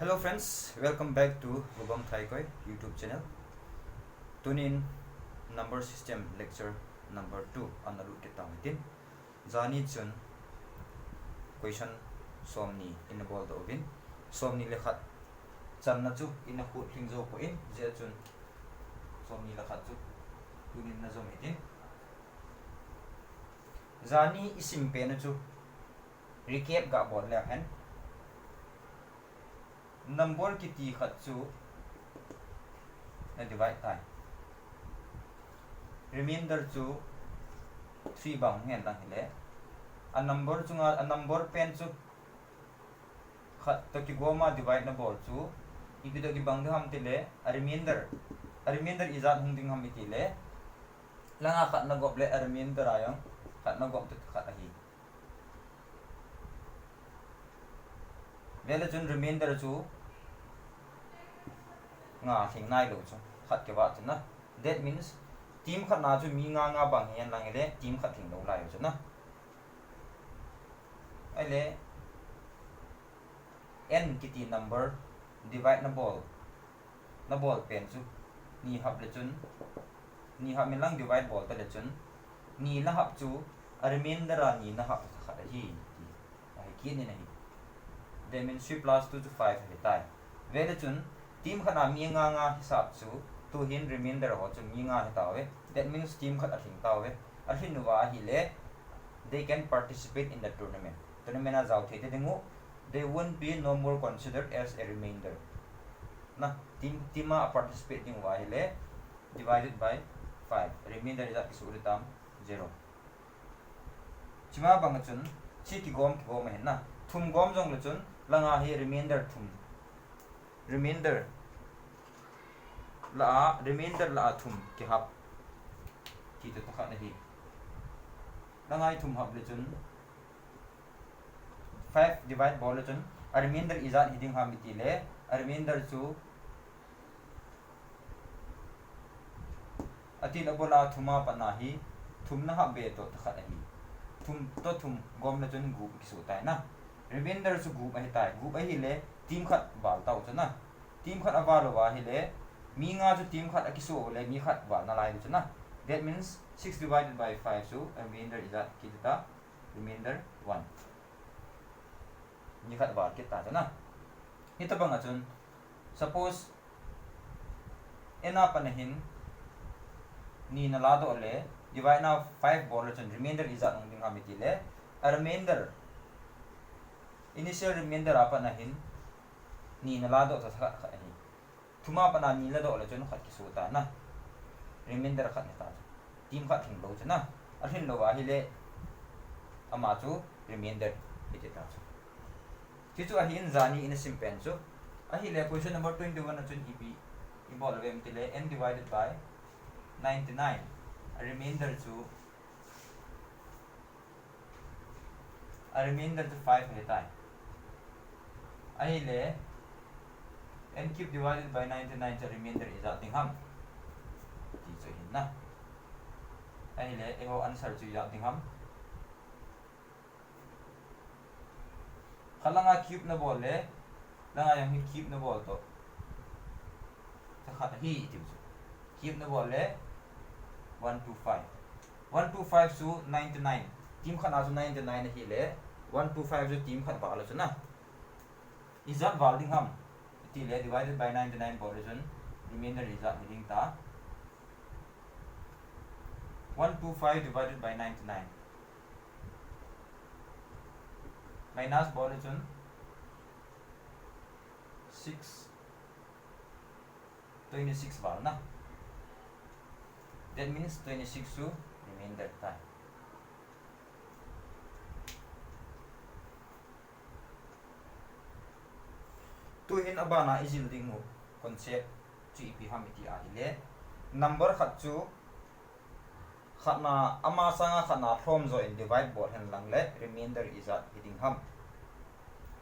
Hello friends, welcome back to Gobam Thaikoi YouTube channel. Tune in number system lecture number 2 analu kitamitin. Zani chun question somni in the ball ovin. Somni lekhat channa chu in a hut hingzo ko in je chun somni lekhat chu tunin na zom hitin. Zani isim pe na chu recap ga ball le hen. Number kiti khat chu na divide tai remainder chu 3 bang hen lang hele a number chunga a number pen chu khat to ki goma divide na bol chu ibido ki bang ham tile a remainder izat hungding ham itile langa khat na goble a remainder ayang khat na gop tu khat ahi vele chun remainder chu nga thing nai lo chu khat ke wa chuna that means team khat na chu mi nga bang hian lang ele team khat thing lo lai chuna ele n kiti number divide na ball pen chu ni hab le chun ni hab min lang divide ball ta le chun ni na hab chu a remainder a ni na hab khat hi ai ki ni nahi that means 3 plus 2 to 5 he tai vele chun team khana mi nga hisab chu to hin remainder ho chu mi nga hetawe that means team khat athing tawe ahin wa hi le they can participate in the tournament a jaw thete dengu they won't be no more considered as a remainder na team a participating wa hi le divided by 5 remainder is a suritam 0 chima bang chun chi ki gom hen na thum gom jong le chun langa hi remainder thum remainder la thum ki hab ki to khat na hi langai thum hab le chun 5 divide bol le chun a remainder izat hiding ha miti le a remainder chu atin abola thuma pana hi thum na ha be to khat hi thum gom le chun gu ki su tai na remainder chu gu ai tai gu ai hi le team khat bal tau chana team khat awalo wa hi le mi nga chu team khat akisu le mi khat wa na lai chana that means 6 divided by 5 so remainder is that kita remainder 1 ni khat wa kita chana ita bang chun suppose ena panahin ni na lado le divide na 5 bol chun remainder is that nging amiti le a remainder initial remainder apa nahin ni na lado sa kha hi thuma pana ni la do la chun khat ki su ta na remainder khat ni ta team khat thing lo chana a hin lo wa hi le ama chu remainder ite ta chu chu a hin zani in a simple chu a hi le question number 21 na chun ep involve em tile n divided by 99 a remainder chu 5 है ताई अहिले n cube divided by 99 the remainder is out हम जी जो है ना अहिले एगो answer जो याद हम खलंगा cube न बोले लंगा यम cube न बोल तो खत ही cube न बोले 125 सु 99 team khat azu 99 hi le 125 jo team khat bala chuna izat walding ham ti le divided by 99 portion remainder izat heading ta 125 divided by 99 minus portion 26 bal na that means 26 to remainder ta tu hin abana izil dingu concept chu ipi hamiti a ile number khat chu khatna ama sanga khatna from zo in divide board hen lang le remainder is at heading ham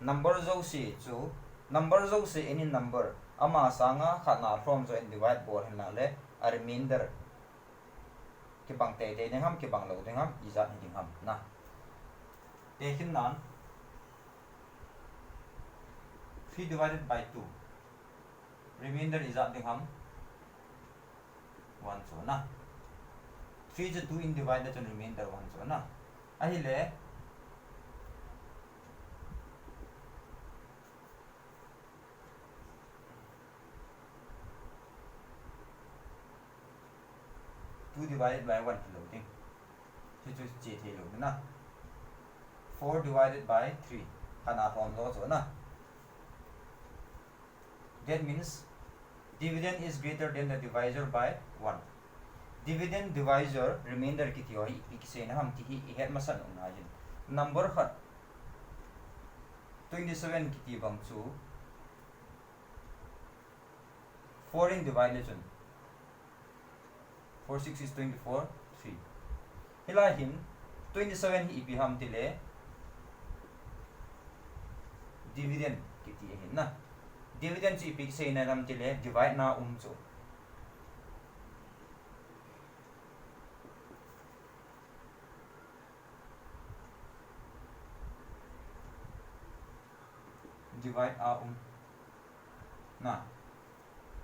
number zo si chu number zo si any number ama sanga khatna from zo in divide board hen lang le a remainder ki bang te te ham ki bang lo te ham is at heading ham na te hin nan 3 divided by 2. Remainder is at the ham 1 so na. 3 is 2 in divided and remainder 1 so na. Ahile 2 divided by 1 floating. So j na. 4 divided by 3. Kana form so na. That means dividend is greater than the divisor by 1. Dividend divisor remainder kiti ho ikise na ham tihi ihet masan na jin. Number hat 27 kiti bang chu 4 in division. 4 6 is 24 3. Hila hin 27 hi ipi ham tile dividend kiti hin na. Dividend si ipi kise na ham tile divide na chu. Divide na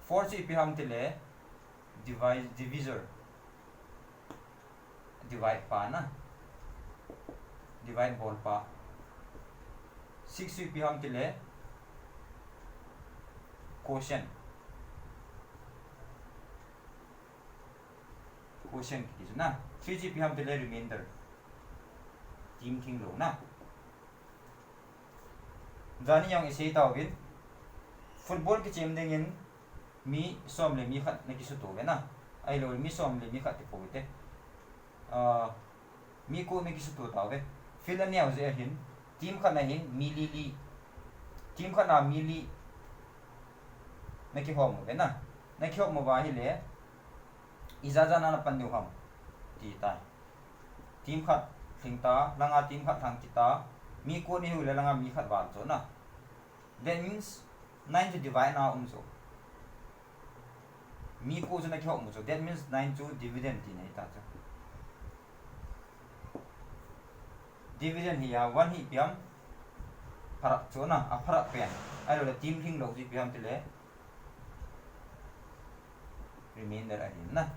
4 si ipi ham tile divisor divide pa na divide ball pa 6 si ipi ham tile quotient kiti na 3 si ipi ham tile remainder team king lo na. Jani yang isi tawin football ki chem dengin mi som le mi khat na ki su to na ai lo mi som le mi khat ti po te mi ko mi ki su to taw ve fill an yaw ze hin team khat na hin milli team khat na milli na ki hom ve na ki hom ba hi le izaja na pan du ham ti ta team khat thing ta langa team khat thang ti ta mi ko ni hu le langa mi khat ba so na. That means 9 to divide na so mi ko so na ki hom so that means 9 to dividend ti nei ta cha dividend hi ya 1 hi piam parak so na a parak pen ai lo team thing lo ji piam ti le remainder a hin na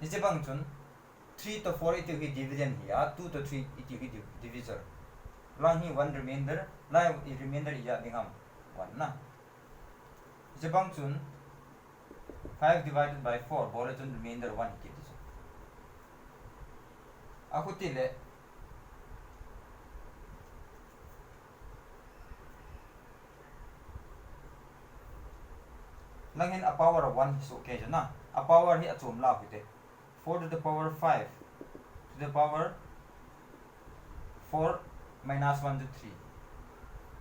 ni je bang chun 3 to 4 it is dividend here 2 to 3 it is divisor lang hi 1 remainder la remainder ya dingam 1 na jabang chun 5 divided by 4 bole chun remainder 1 ki dis akutile lang hin a power of 1 is okay na a power hi achum la hute 4 to the power 5 to the power 4 minus 1 to 3.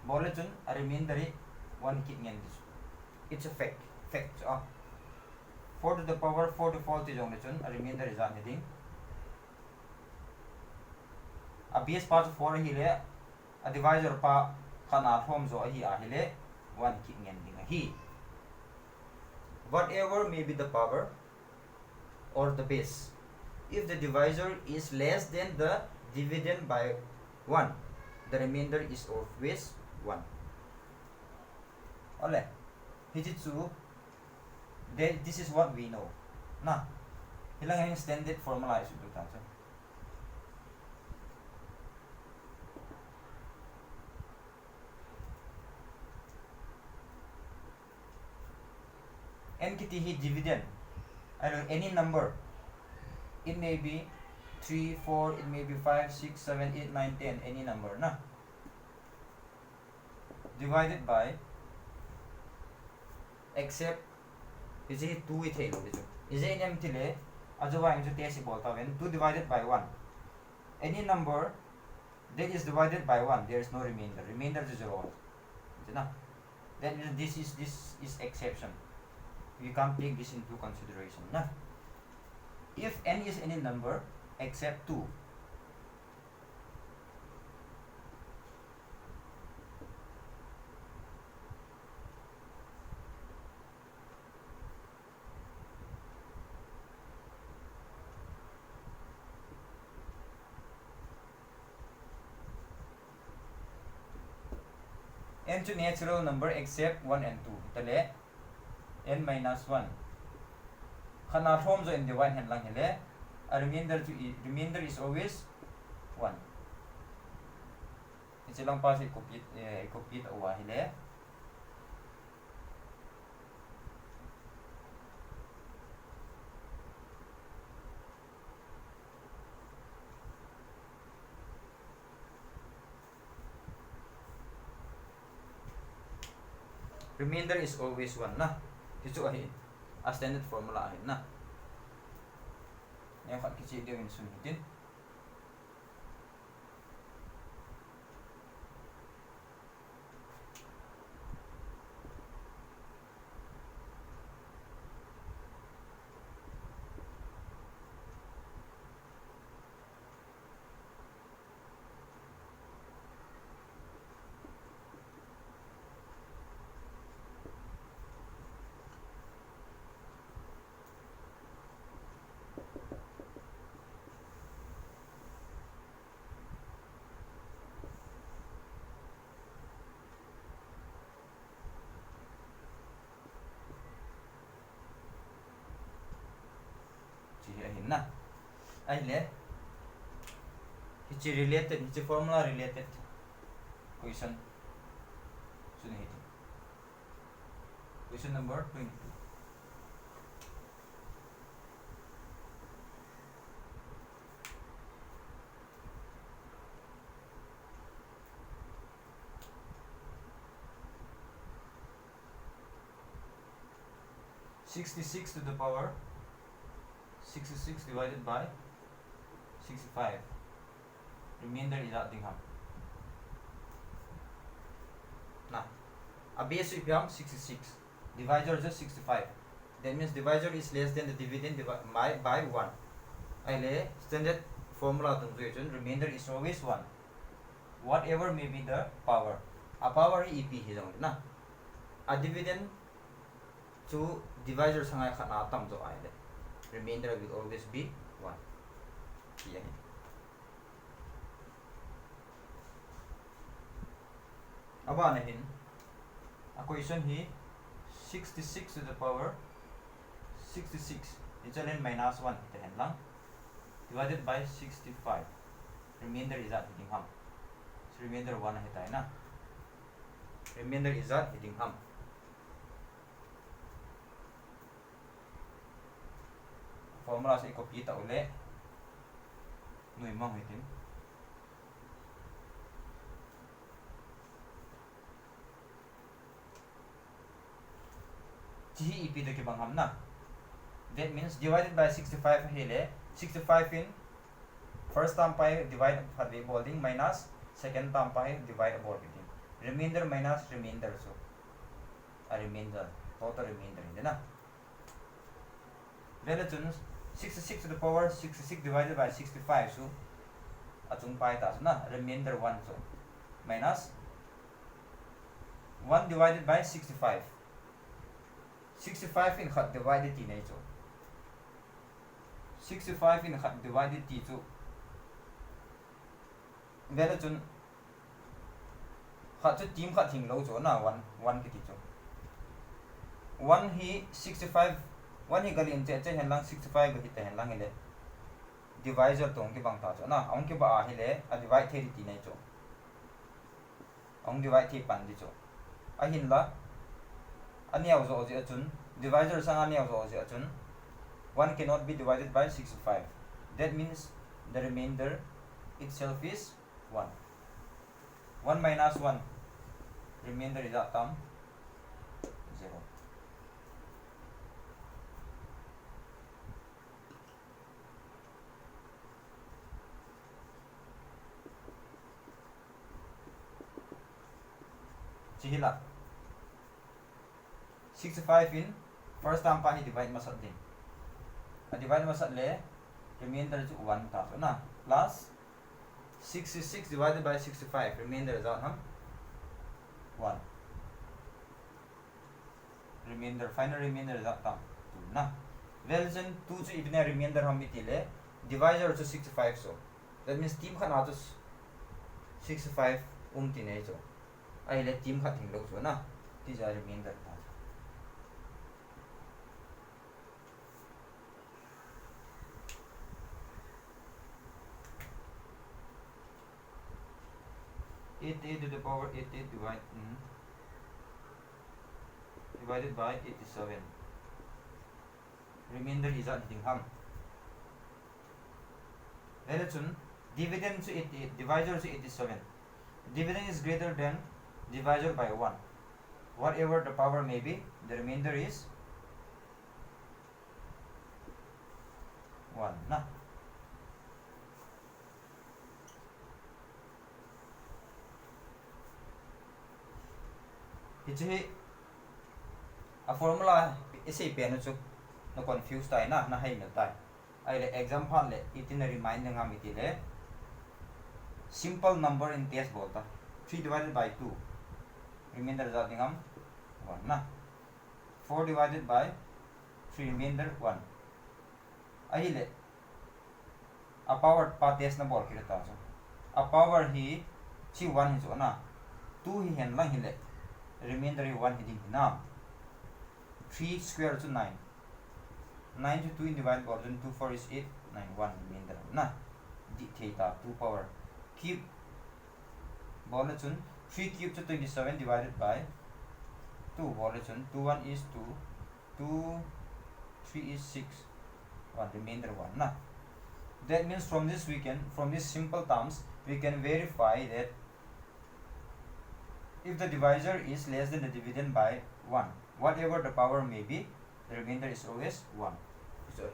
Bole chun a remainder 1 kit ngen this. It's a fact. Fact. 4 to the power 4 to 4 to jong chun a remainder is on heading. A base part of 4 hi le a divisor pa kana form zo hi a hi le 1 kit ngen ding hi. Whatever may be the power or the base, if the divisor is less than the dividend by 1, the remainder is always 1. Ole hijitsu this is what we know na hilang yang standard formula is itu ta cha n kiti hi dividend I don't know any number. It may be 3, 4, it may be 5, 6, 7, 8, 9, 10, any number na. Divided by except is it 2 it hai lo is it empty le ajowa into test bolta when 2 divided by 1 any number that is divided by 1 there is no remainder is 0 na. Then this is exception. We can't take this into consideration na. If n is any number except 2, n to natural number except 1 and 2 tale n minus 1 khana thom zo n divide hen lang hele a remainder is always 1 ichilang pa si copy ta wa hele remainder is always 1 na kichu ahi a standard formula ahi na ya khat kichi de min sun hitin na aile hichi related hichi formula related question sune hiti question number 22 66 to the power 66 divided by 65 remainder is adding up now a base if 66 divisor is 65 that means divisor is less than the dividend by 1 aile standard formula tum remainder is always 1 whatever may be the power a power ep hi jong na a dividend to divisor sangai khana tam jo aile remainder will always be 1 yeah. Aba nahin a question hi 66 to the power 66 it's n minus 1 iten lang divided by 65 remainder is at hitting ham so remainder 1 hitai na remainder is at hitting ham formula से copy ta ule noi mang hitin chi ep de ke bang ham na that means divided by 65 hele 65 in first term pi divide for the bolding minus second term pi divide about it remainder minus remainder so a remainder total remainder inde na relations 66 to the power 66 divided by 65 so achung pai ta so na remainder 1 so minus 1 divided by 65 65 in khat divided t nei so 65 in khat divided t so relation khat chu team khat thing lo so na 1 ki ti so 1 hi 65 1 hi gali inche che hen lang 65 ga hita hen lang ele divisor tong ki bang ta cho na ong ki ba hi le a divide the ti nei cho ong divide thi pan di cho a hin la aniaw zo ji achun divisor sang aniaw zo ji achun 1 cannot be divided by 65 that means the remainder itself is 1 1 minus 1 remainder is that term 0 Chihila 65 in first term pa hi divide masat din a divide masat le remainder ju 1 ta so na plus 66 divided by 65 remainder is out 1 remainder final remainder is out 2 na relation 2 ju ibne remainder ham itile divisor ju 65 so that means team khana ju 65 ti nei so ai le team khat thing lo chu na ti ja remainder ta 88 to the power 88 divided by 87. Remainder is at Dingham. Relation dividend to 88, divisor to 87. Dividend is greater than divisor by 1. Whatever the power may be, the remainder is 1. Na. It's a formula is a pen no confused tai na hai na tai ai le example le itin remind nga miti le simple number in test bolta 3 divided by 2 remainder ja dingam 1 na 4 divided by 3 remainder 1 ai le a power pa test na bol kira ta so a power hi chi 1 hi so na 2 hi hen lang hi le remainder hi 1 hi ding na 3 square to 9 9 to 2 divided by 2 4 is 8 9 1 remainder na d theta 2 power cube ball 3 cube to 27 divided by 2 ball 2 1 is 2 2 3 is 6 1 remainder 1 na that means from these simple terms we can verify that if the divisor is less than the dividend by 1 whatever the power may be the remainder is always 1 sorry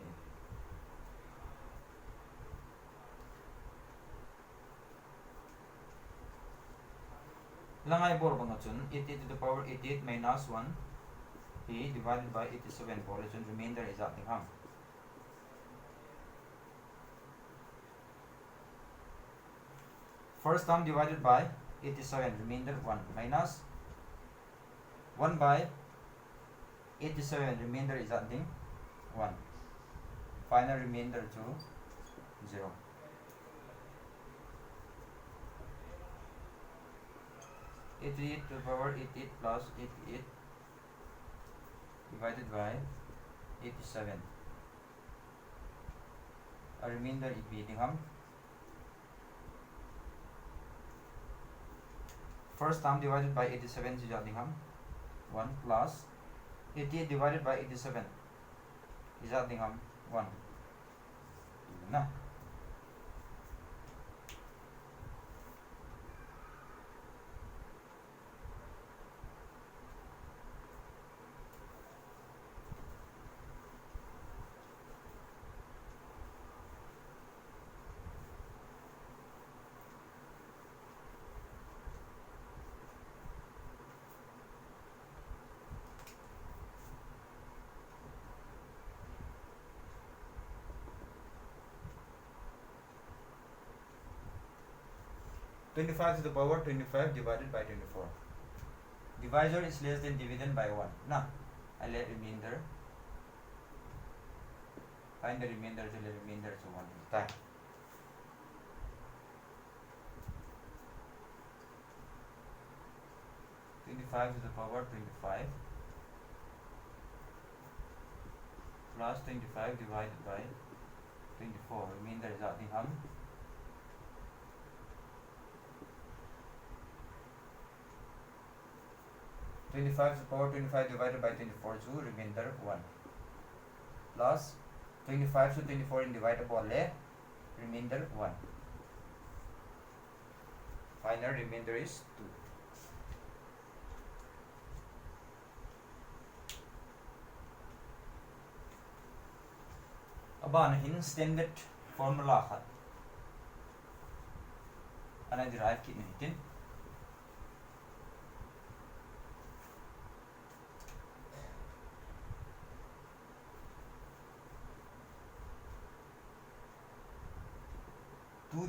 langai bor banga chun 88 to the power 88 minus 1 e divided by 87 bor chun remainder is at ham first term divided by 87 remainder 1 minus 1 by 87 remainder is at 1 final remainder to 0 88 to the power 88 plus 88 divided by 87 a remainder is being first term divided by 87 is at 1 plus 88 divided by 87 is at 1 na (25 to the power 25 divided by 24 divisor is less than dividend by 1 na I let remainder find the remainder to the remainder to 1 time 25 to the power 25 plus 25 divided by 24 remainder is at 25 to the power 25 divided by 24 to remainder 1 plus 25 to 24 in dividable remainder 1 final remainder is 2 aban hin standard formula khat ana derive ki nitin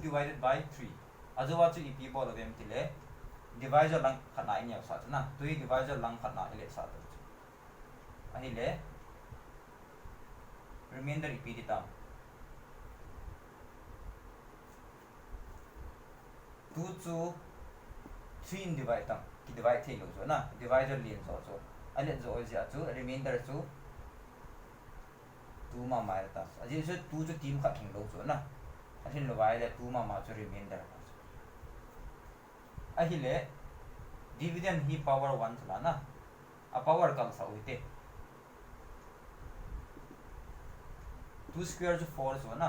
divided by 3 azawa chu ep bol of empty le divisor lang khana in ya sa na 2 divisor lang khana ile sa ta ahi le remainder ep dita 2 to 3 in divide ta ki divide thei lo zo na divisor lien zo zo ale zo ja chu remainder chu 2 ma mai ta aji chu 2 chu team kha thing lo zo na athin lo vai le 2 ma chu remainder a hi le dividend hi power 1 chla na a power kal sa uite 2 square is 4 so na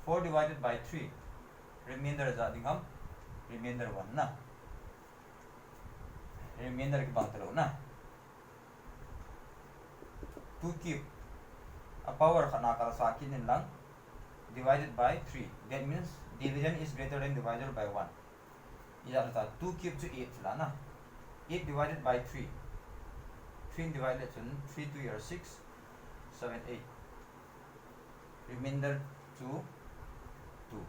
4 divided by 3 remainder is adingam remainder 1 na remainder ki bang talo na 2 cube a power khana kal sa kin lang divided by 3 that means division is greater than divisor by 1 ida ta 2 cube to 8 la na 8 divided by 3 3 divided to 3 to your 6 7 8 remainder to 2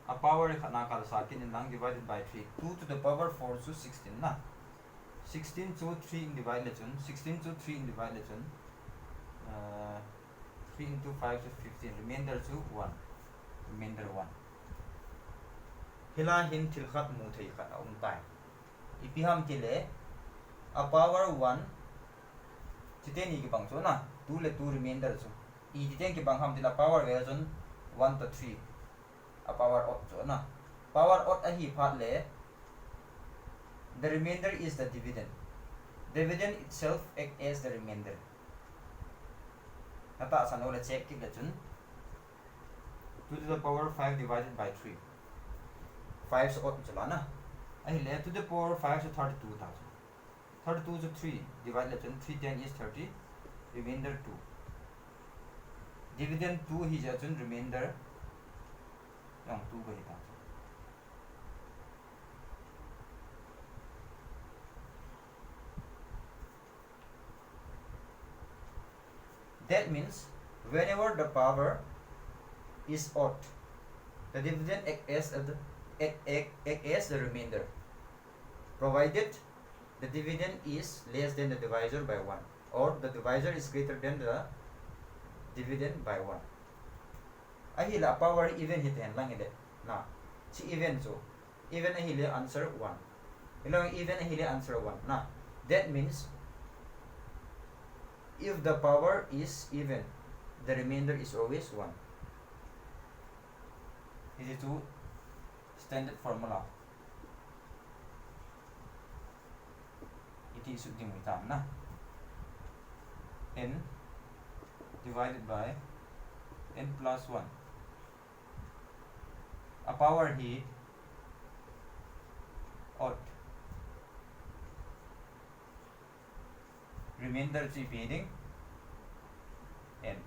a power khana kal sa kin lang divided by 3 2 to the power 4 to 16 na 16 to 3 in divided to 16 to 3 in divided to 3 into 5 to 15 remainder to 1 remainder 1 hila hin thil khat mu thei khat tai ipiham kile a power 1 chiten ni ki bang so na 2 le 2 remainder so I chiten ki bang ham tila power ve jon 1 to 3 a power odd so na power odd a hi phat le the remainder is the dividend dividend itself act as the remainder kata san ole check ki le chun 2 to the power 5 divided by 3 5 so odd chala na a hi le to the power 5 so 32000 32 to 3 divided by 3 10 is 30 remainder 2 dividend 2 hi ja chun remainder yang 2 ga hi ta that means whenever the power is odd the dividend act as the remainder provided the dividend is less than the divisor by 1 or the divisor is greater than the dividend by 1 ahila power even hit hen lang ide na si even so even ahile answer 1 ilong even ahile answer 1 na that means if the power is even the remainder is always 1 this is two standard formula it is using with na n divided by n plus 1 a power heat odd remainder is repeating n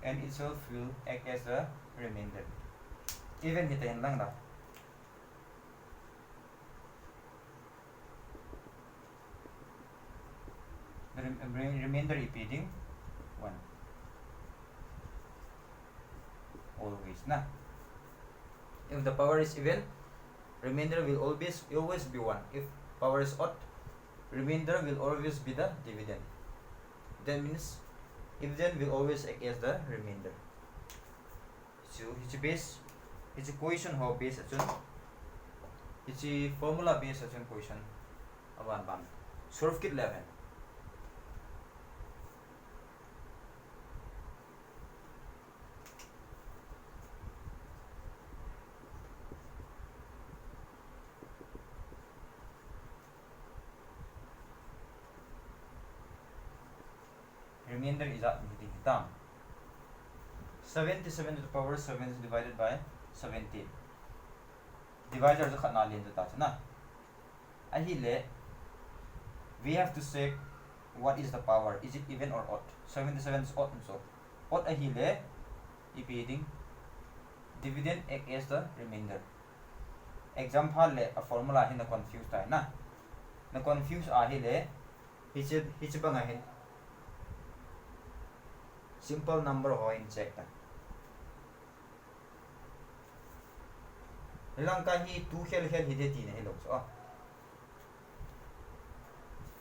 and itself will act as a remainder even hitain lang na the remainder repeating 1 always na if the power is even remainder will always be 1 if power is odd remainder will always be the dividend that means dividend will always act as the remainder so it's a equation how base achun it's a formula base achun equation awan bang solve kit 11 remainder is at hitam 77 to the power 7 is divided by 17 divisor jo khatna lin jo ta chana ahi le we have to check what is the power is it even or odd 77 is odd so odd ahi le repeating dividend act as the remainder example le a formula hin na confuse ta na confuse ahi le hich banga hin simple number ho in check ta hilang ka hi 2 hel hi de ti ne hello so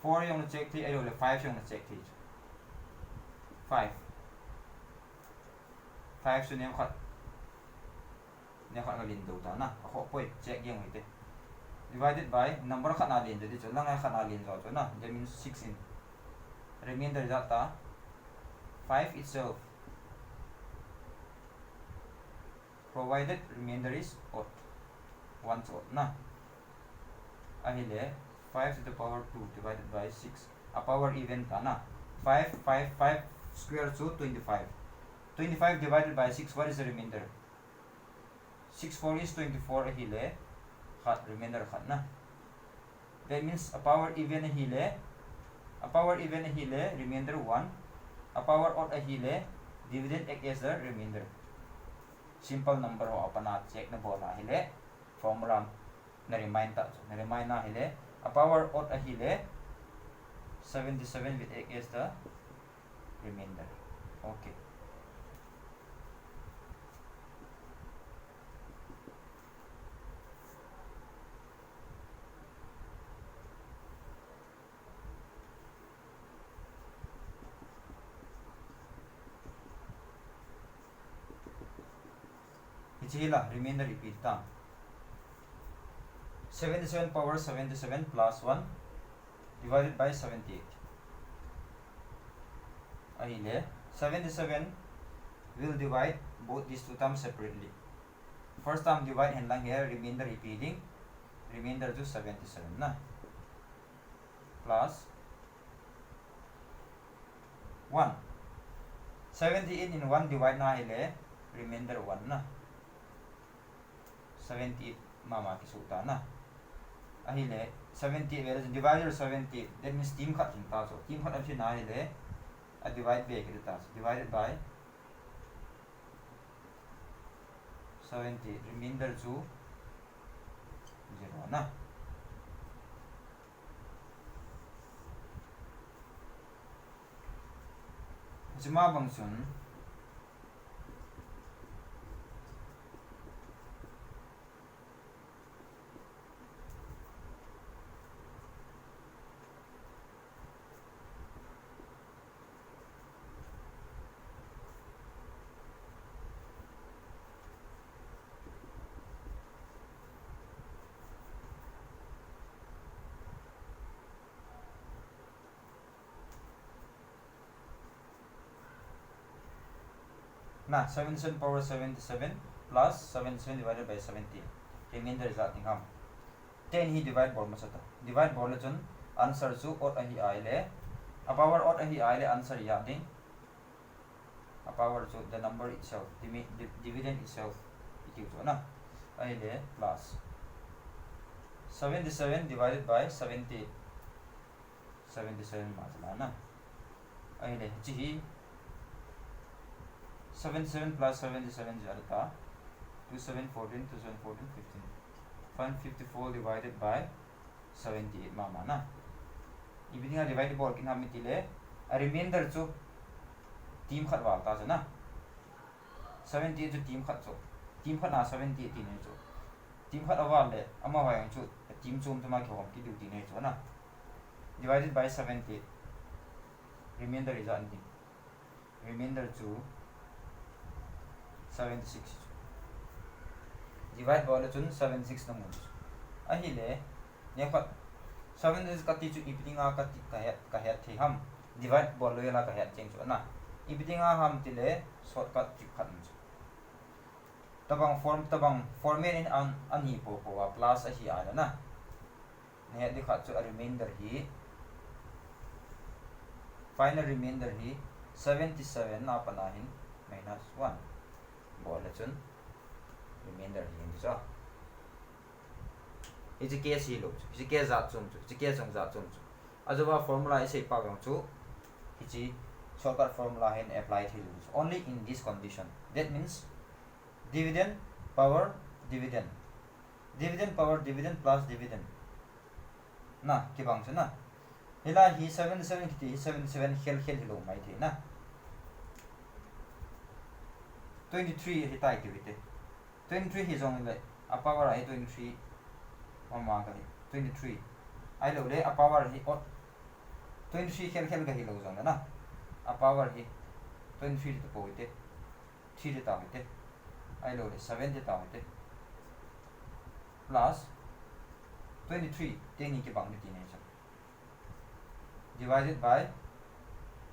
4 yung check thi ero le 5 yung check thi 5 5 su nem khat ngalin do ta na ako poi check yung ite divided by number khat na lin de chu lang khat na lin so na that means 6 in remainder data 5 itself provided remainder is odd 1 to odd na ahile 5 to the power 2 divided by 6 a power even ta na 5 square to 25 divided by 6 what is the remainder 6 4 is 24 ahile khat remainder khat na that means a power even ahile remainder 1 a power odd ahile dividend ek as the remainder simple number ho apana check na bola ahile formula na remind na ahile a power odd ahile 77 with ek as the remainder okay Ichila remainder repeat ta 77 power 77 plus 1 divided by 78 ahile 77 will divide both these two terms separately first term divide and lang here remainder repeating remainder to 77 na plus 1 78 in 1 divide na ahile remainder 1 na 78 mama ki suta na ahile 78 whereas divider 78 that means team khat in ta so team khat aphi na ahile a divide by ki ta divided by 70 remainder to 0 na jima bangsun na 77 power 77 plus 77 divided by 70 remainder is that ham 10 he divide bol masata divide bol chun answer chu odd ahi aile a power odd ahi aile answer ya ding a power chu the number itself dividend itself equal to na aile plus 77 divided by 70 77 masala na aile chi 77 plus 77 jarta 2714 15 154 divided by 78 mama na ibidinga divide bol kin hamitile a remainder chu team khat wal ta jana 78 chu team khat na 78 ti ne chu team khat awal le ama wa yang chu team chum tuma khom ki duty ne chu na divided by 78 remainder is anything remainder chu 76 divide bol chun 76 na mun ahile ne khat 7 is kati chu ibidinga kati ka het thi ham divide bol lo yala ka het cheng chu na ibidinga ham tile shortcut chi khat chu tabang format in an hi po plus a hi ala na ne di khat chu a remainder hi final remainder hi 77 na panahin minus 1 bol chun remainder hi so is a case hi lo is a case za chum chu is a case za chum chu ajoba formula is a pa gang chu hi shortcut formula hen apply thi only in this condition that means dividend power dividend power dividend plus dividend na ki bang chu na hila hi 77 ki 77 hel lo mai the na 23 hi tai ki 23 hi zong le a power hi 23 mama ka hi 23 ai lo le a power hi ot 23 khel khel ga hi lo jong na a power hi 23 to poite 3 de ta te ai lo le 7 de ta te plus 23 te ni ki bang ni ti ne cha divided by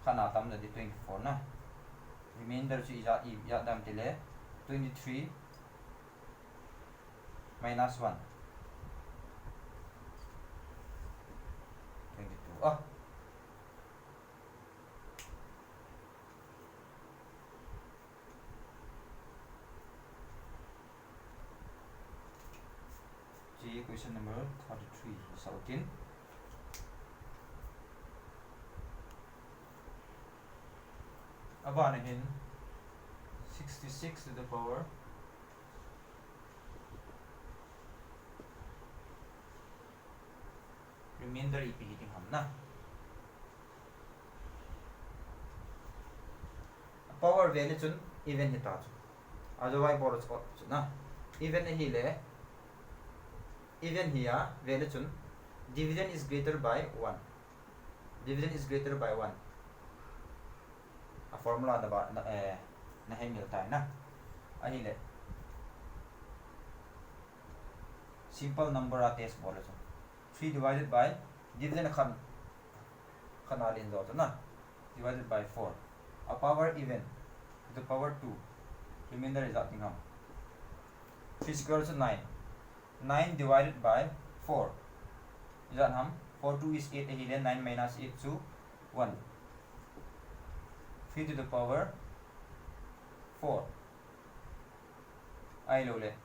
khana tam da di 24 na remainder chu ya dam te le 23 minus 1 22 ah G question number 33 sautin abana hin 66 to the power remainder repeating ham na power value chun even hi ta chu otherwise bor chu na even hi le even here value chun division is greater by 1 division is greater by 1 a formula da ba na hai mil tai na ahi le simple number a test bol chu 3 divided by division khan alin zo na divided by 4 a power even to the power 2 remainder is nothing ham 3 square is 9 9 divided by 4 is that ham 4 2 is 8 here 9 minus 8 to 1 3 to the power 4 ai lo le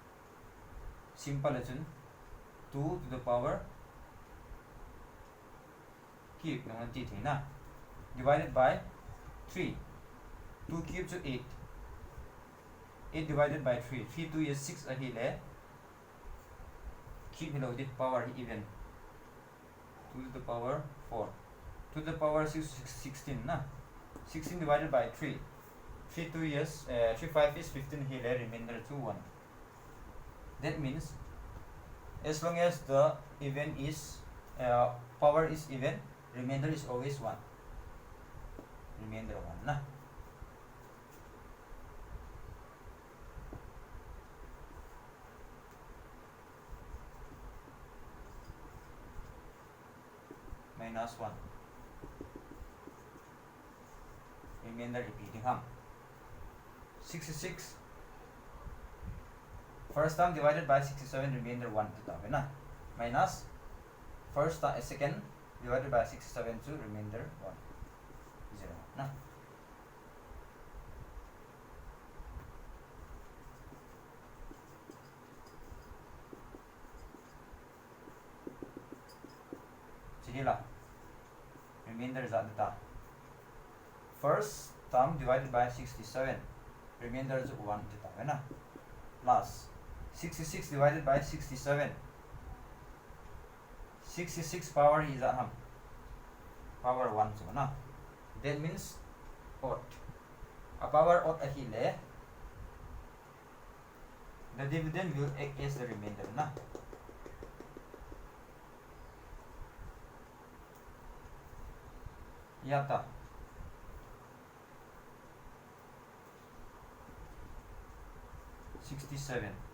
simple achun 2 to the power cube na ti thi na divided by 3 2 cube to 8 8 divided by 3 3 2 is 6 a hi le cube below the power even 2 to the power 4 to the power 16 na 16 divided by 3 3 2 is 3 5 is 15 here remainder to 1 that means as long as the even is power is even remainder is always 1 remainder 1 na minus 1 remainder repeating ham 66 first term divided by 67 remainder 1 to ta na minus first second divided by 67 to remainder 1 0 na chihila remainder is at the first term divided by 67 remainder is 1 to ta na plus 66 divided by 67 66 power is a power 1 so na that means odd a power odd a hile the dividend will act as the remainder na yata 67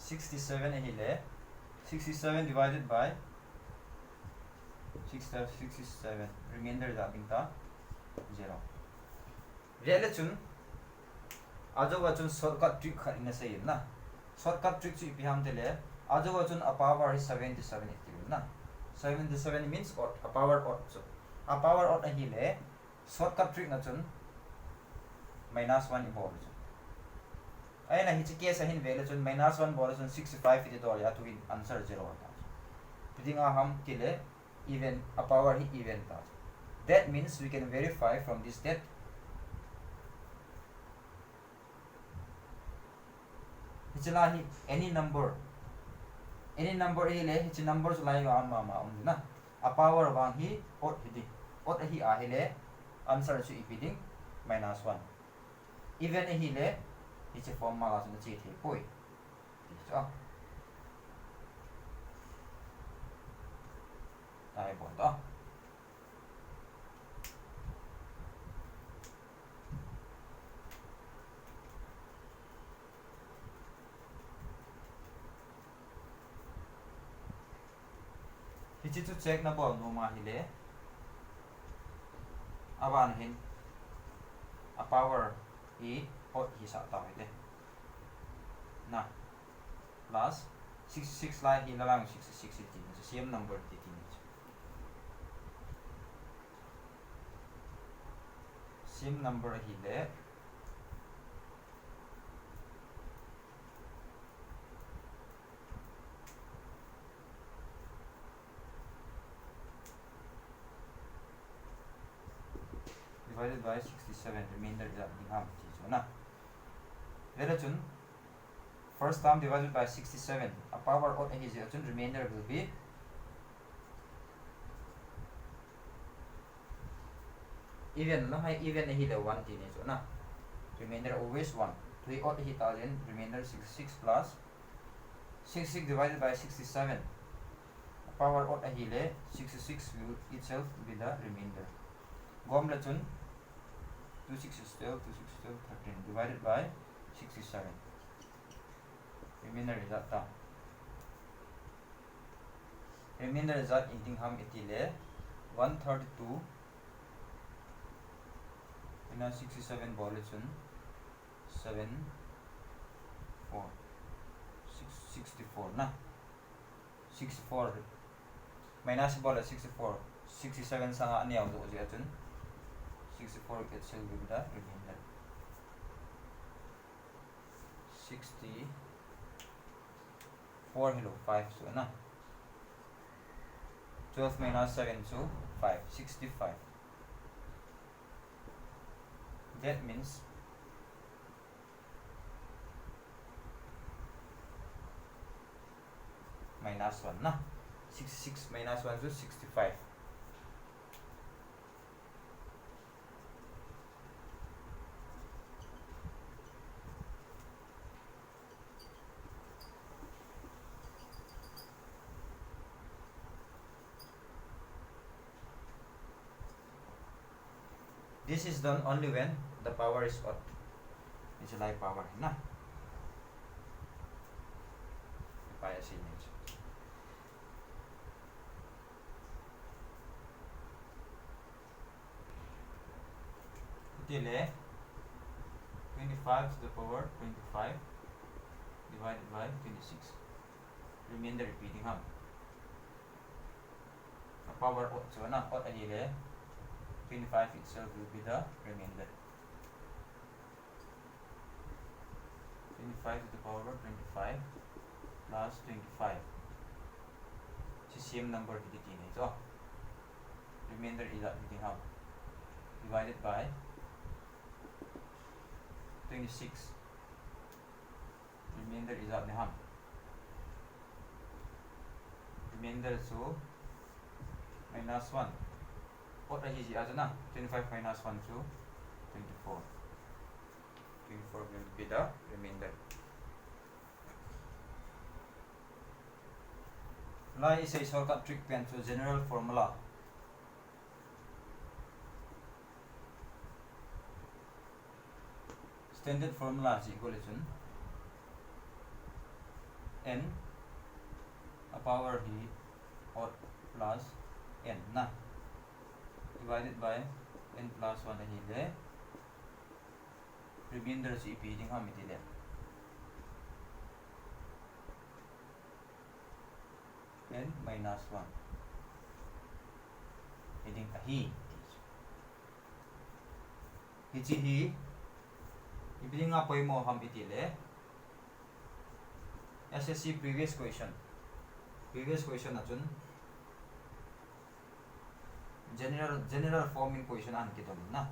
67 hele 67 divided by 67 remainder जाती था 0 रेले चुन आजो वचुन shortcut trick खरीने से ना shortcut trick चु हम तेले आजो वचुन a power is 77 इतिल ना 77 means odd a power odd so a power odd hele shortcut trick na chun -1 involved ai na hi case hin value chun -1 bol chun 65 ite dor ya to answer 0 ta pidinga ham tile even a power hi even ta that means we can verify from this that ichla hi any number any number hi le hi chi number chu lai ga ma na a power wang hi odd hi odd hi a hi le answer chu ipiding -1 even hi le hi chi form ma ga chu chi the poi so ai bon to hi chi chu check na bol no ma hi le awan hin a power hi odd hi sa ta hi le na plus 66 lai hi la lang 66 18 so same number 18 same number hi le divided by 67 remainder is up ding ham chi chu na le chun first term divided by 67 a power odd hi je chun remainder will be even no hai even hi le 1 ti ne chu na remainder always 1 3 odd hi ta then remainder 66 plus 66 divided by 67 a power odd hi le 66 will itself be the remainder gom la chun 2 6 is 12 2 6 12 13 divided by 67 remainder is that ta remainder is that eating ham itile 132 ina 67 ball chun 7 4 64 na 64 minus ball 64 67 sanga ani ang do je chun 64 itself will be the remainder 64 hello 5 so na 12 minus 7 so 5 65 that means minus 1 na 66 minus 1 so 65 this is done only when the power is odd it's a live power na kaya sinage itile 25 to the power 25 divided by 26 remainder repeating ham the power odd so na odd ahile 25 itself will be the remainder 25 to the power 25 plus 25 it's the same number to the teenage so remainder is that repeating ham divided by 26 remainder is up ham remainder so minus 1 what is it as na 25 minus 1 so 24 will be the remainder lai is a shortcut trick pen to general formula standard formula is equal to n a power d or plus n na divided by n plus 1 hi le remainder is repeating ham itile n minus 1 heading hi hi ibring nga poi mo ham itile SSC previous question achun general forming question an ki dom na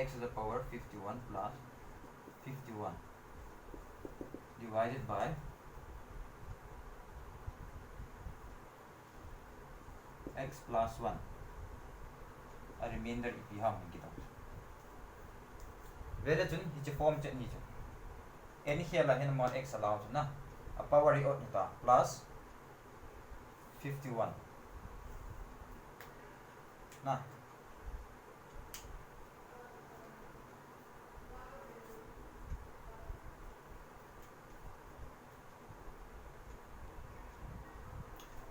x to the power 51 plus 51 divided by x plus 1 a remainder ipi ham kita vele chun hi form chen hi chu any here la hen mon x allow na a power i out ta plus 51 na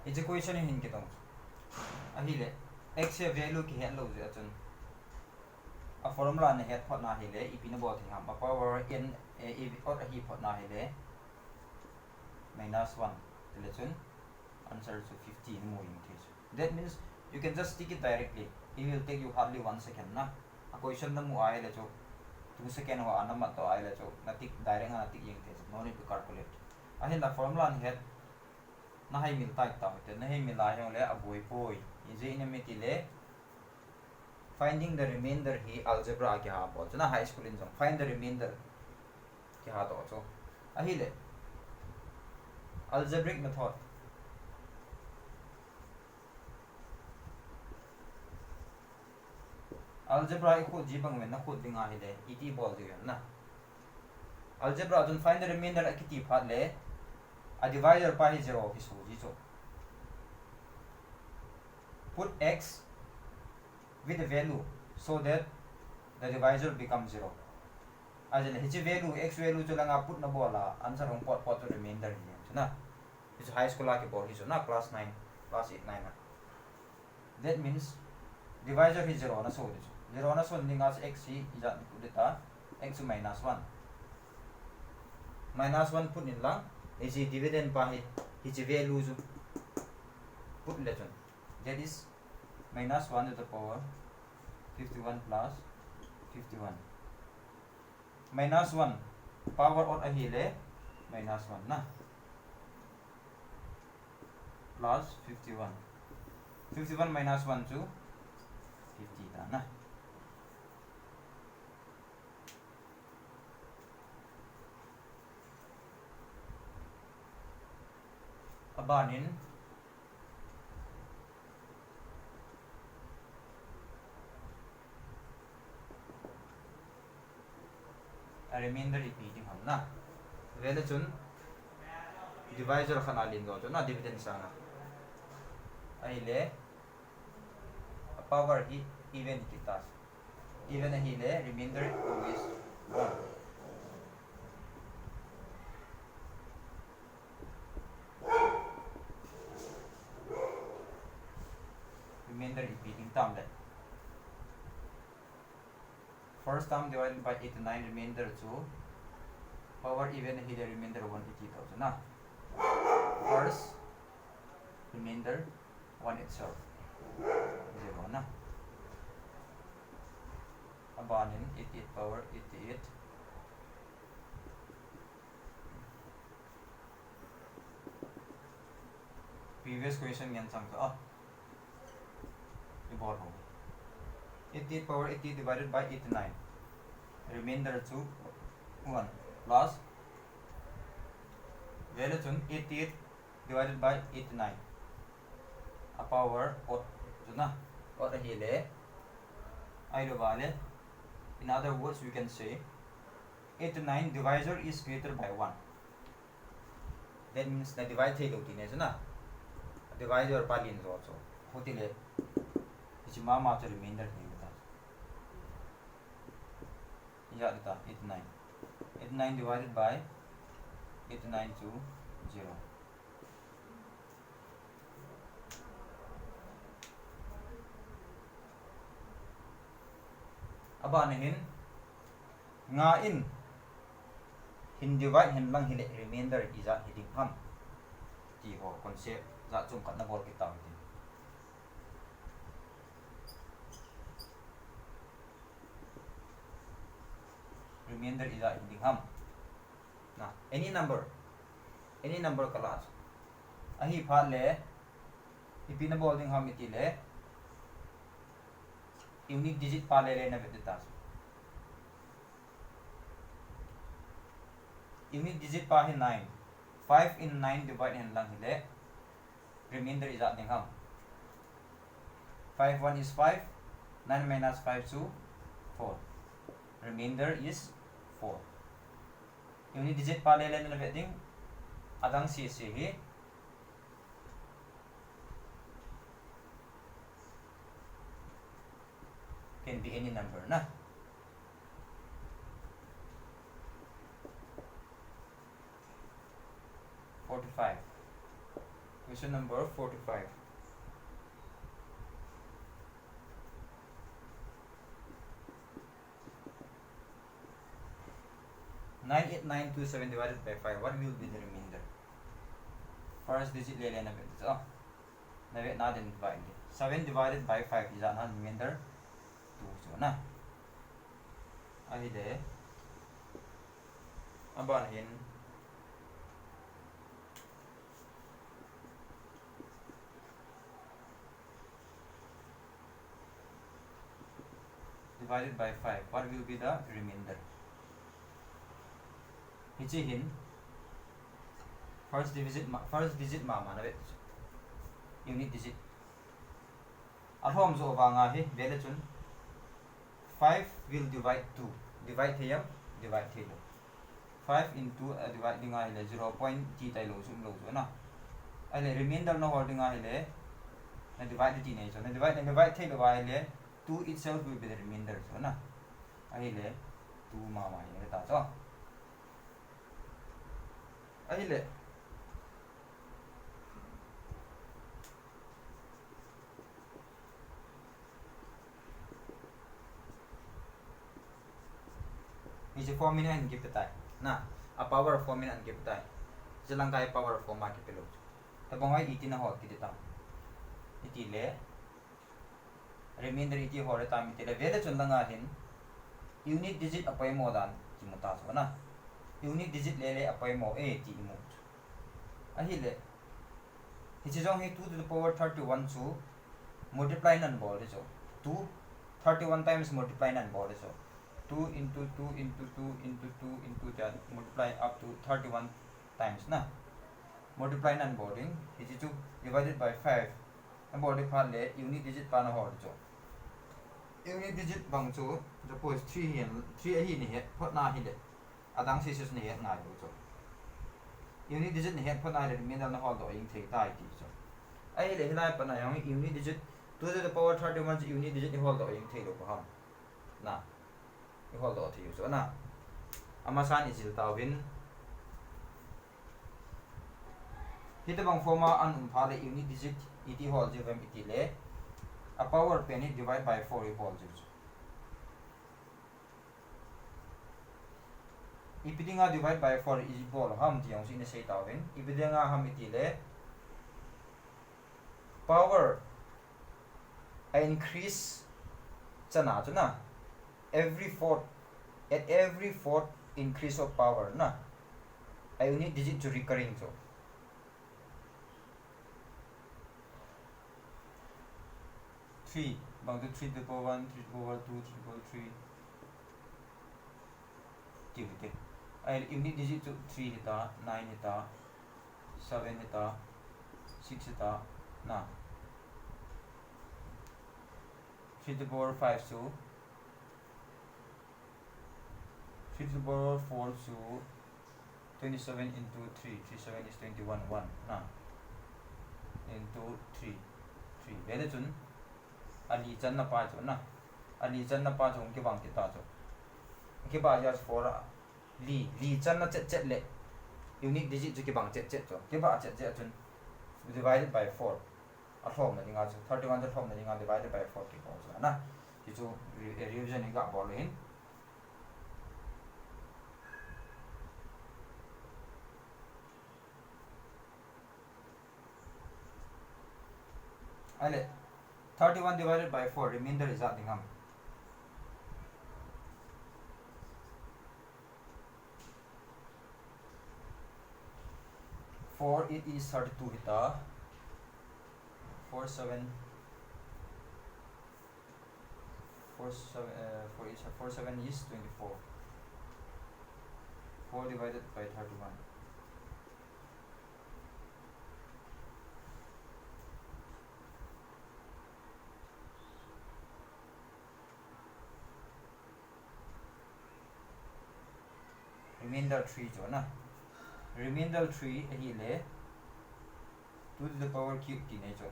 is equation hin kitong ahile x ye value ki hen lo je chun a formula ne het phot na hile ipina bo thi ham a power n e out a hi phot na hile minus 1 tile chun answer to 15 more in case that means you can just stick it directly it will take you hardly 1 second na a question na mu ai le cho 2 second ho anama to ai le cho na tik direct na tik yeng the no need to calculate ahila formula ne het na hai mil tai ta hote na hai mila he le aboi poi is infinity le finding the remainder hi algebra ke ha bo na high school in jong find the remainder ke ha to cho ahile algebraic method algebra ko jibang men na ko dinga hile iti bol de na algebra don find the remainder akiti phat le a divider by 0 ki so ji cho put x with the value so that the divisor becomes 0 ajale hi value x value cho langa put na bola answer ong pot pot to remainder hi na is high school la ke bol hi so na class 9 class 8 9 na that means divisor hi 0 na so de 0 na so ninga x hi ija put eta x minus 1 minus 1 put in lang is dividend by his value ju put le chon that is minus 1 to the power 51 plus 51 minus 1 power or ahile minus 1 na plus 51 51 minus 1 to 50 ta na abanin a remainder repeating ham na vele chun divisor khana lin do na dividend sana aile a power hi even kitas even hi le remainder always 1 remainder repeating term le first term divided by 89 remainder 2 power even hi le remainder 180,000 na first remainder 1 itself 0 na abanin 88 power 88 previous question yan sang to ibor ho 88 power 80 divided by 89 remainder 2 1 plus value chun 88 divided by 89 a power or na or hele I vale in other words we can say 89 divisor is greater by 1 that means the divide thei do tine na divisor palin zo so hotile ichi mama to remainder hi ta ya ta 89 divided by 89 to 0 aba hin nga in divide hin lang hile remainder iza hiding ham ti ho concept za chung kat na bol ki taw tin remainder iza hiding ham na any number class ahi pha le ipina bol ding ham iti le unique digit pa le na vetas unique digit pa hi 9 5 in 9 divide hin lang hile remainder is at ham 5 1 is 5, 9 minus 5 2 4, remainder is 4. Unit digit pa lele na vetting adang si hi can be any number na. Question number 45. Nine eight nine two seven divided by 5. What will be the remainder? First digit lele na bet. Oh, na bet na din divide. 7 divided by 5 is not remainder 2 so na. Ahi de aban hin divided by 5. What will be the remainder? Hichi hin first digit mama na bet unit digit athom zo wanga hi vele chun 5 will divide 2 divide theyam divide thelo 5 into divide dinga ile 0.t tai lo sum lo so na ale remainder no holding ile na divide t nei so na divide thelo wa ile 2 itself will be the remainder so na ile 2 mama ile ta so ile is a formula and give the time na a power formula and give the time jalang kai power form ma ke pelo tabong ai iti na ho ti ta iti le remainder iti ho re ta mi te le vele chundanga hin unit digit apai mo dan ki muta so na unit digit le le apai mo a ti mo ahi le hichi jong hi 2 to the power 31 so multiply nan bol so 2 31 times multiply nan bol so 2 into 2 into 2 into 2 into that multiply up to 31 times na multiply nan boarding is 2 divided by 5 and body part le unit digit pa na hor jo unit digit bang chu suppose 3 hin 3 hi ni he phot na hi le adang si sus ni he ngai jo unit digit ni he phot na le min na hor do ing thei tai ti jo ai le hilai pa na yang unit digit 2 to the power 31 unit digit ni hor do ing thei lo pa ha na hold on to you so na amasan isil tawin hita bang forma an phale unit digit iti whole jevem iti le a power penny divide by 4 whole jevem ipidinga divide by 4 is equal ham tiang sin sei tawin ipidinga ham iti le power increase chana chuna at every fourth increase of power na I unit digit to recurring so 3 bang to 3 to the power 1 3 to the power 2 3 to the power 3 tivite I unit digit to 3 hita 9 hita 7 hita 6 hita na 3 to the power 5 so 3 to the power 4 so 27 into 3 37 is 21 1 na into 3 vele chun ali chan na pa chun na ali chan na pa chun ke bang ti ta chu ke ba ya 4 li chan na chet le unit digit chu ke bang chet chu ke ba chet chun divided by 4 a thom na dinga chu 31 the thom na dinga divided by 4 ke ko chu na ki chu revision ni ga bol hin ale 31 divided by 4 remainder is that dingam 4 it is 32 hita 4 7 is 24 4 divided by 31 4 remainder 3 cho na remainder 3 hi le 2 to the power cube ti ne cho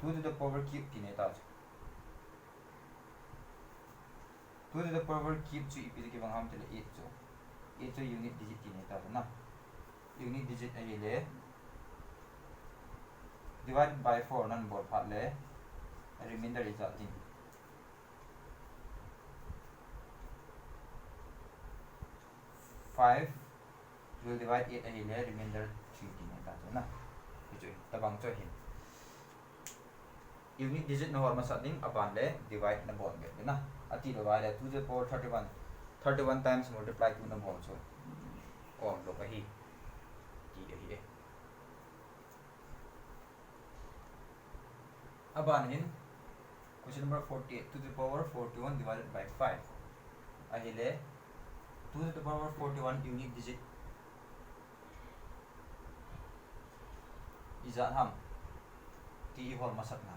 2 to the power cube ti ne ta cho 2 to the power cube chu ipi ki bang ham te le 8 cho 8 cho unit digit ti ne ta na unit digit hi le divided by 4 nan bol phat le remainder is that thing 5 will divide 8 and 11 remainder 3 ti ne ta na chu tabang cho hin unit digit na hor ma sa ding apan le divide na bol ge na ati lo le 2 to the power 31 times multiply 2 na bol so om lo ka hi ti hi aban hin question number 48 2 to the power 41 divided by 5 ahile 2 to the power 41 unit digit izat ham ti hol masak na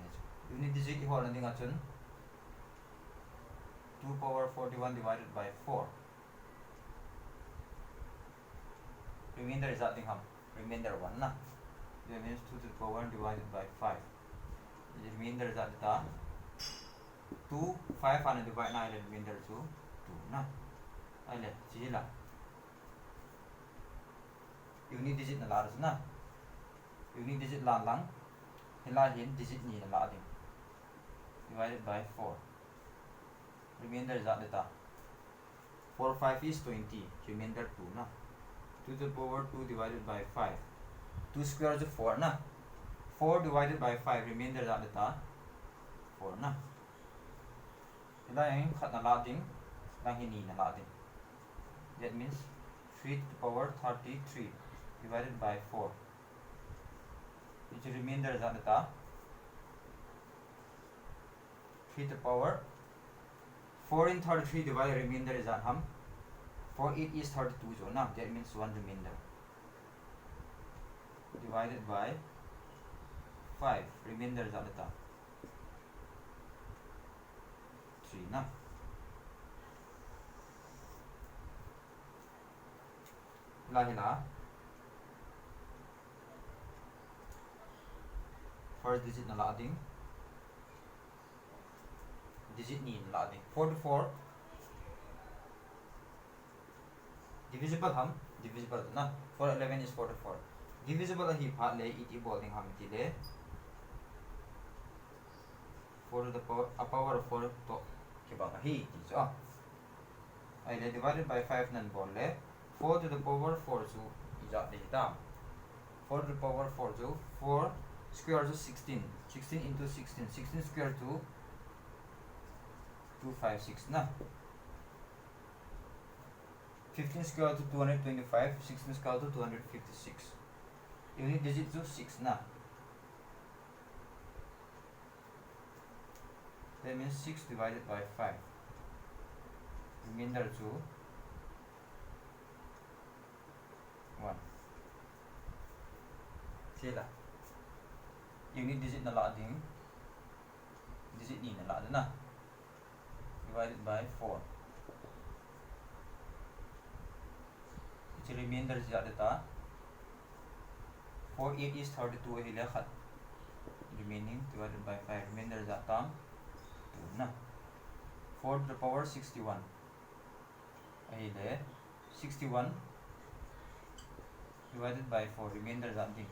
unit digit hol na dinga chun 2 power 41 divided by 4 remainder is that ham remainder 1 na that means 2 to the power 1 divided by 5 the remainder is that 2 5 and divide 9 remainder 2 na ale chila unit digit na laras na unit digit lang hila hin digit ni na la ding divided by 4 remainder is that 4 5 is 20 remainder 2 na 2 to the power 2 divided by 5 2 square is 4 na 4 divided by 5 remainder is that 4 na hila hin khat na la ding lang hin ni na la ding that means 3 to the power 33 divided by 4 which remainder is that 3 to the power 4 in 33 divided remainder is that ham 4 8 is 32 so now that means 1 remainder divided by 5 remainder is that 3 na lahila first digit na lading digit ni na lading 44 divisible ham divisible na 4 11 is 44 divisible hi phat le iti bolding ham ti le 4 to the power a power of 4 to ke ba hi ti so ai le divided by 5 nan bol le 4 to the power 4 so ija de ta 4 to the power 4 so 4 square is 16 16 into 16 16 square to 256 na 15 square to 225 16 square to 256 unit digit to 6 na that means 6 divided by 5 remainder to 1 sila unit digit na la ding digit ni na la na divided by 4 which remainder is that 4 8 is 32 hi le khat remaining divided by 5 remainder is that 2 na 4 to the power 61 hi le 61 divided by 4 remainder is that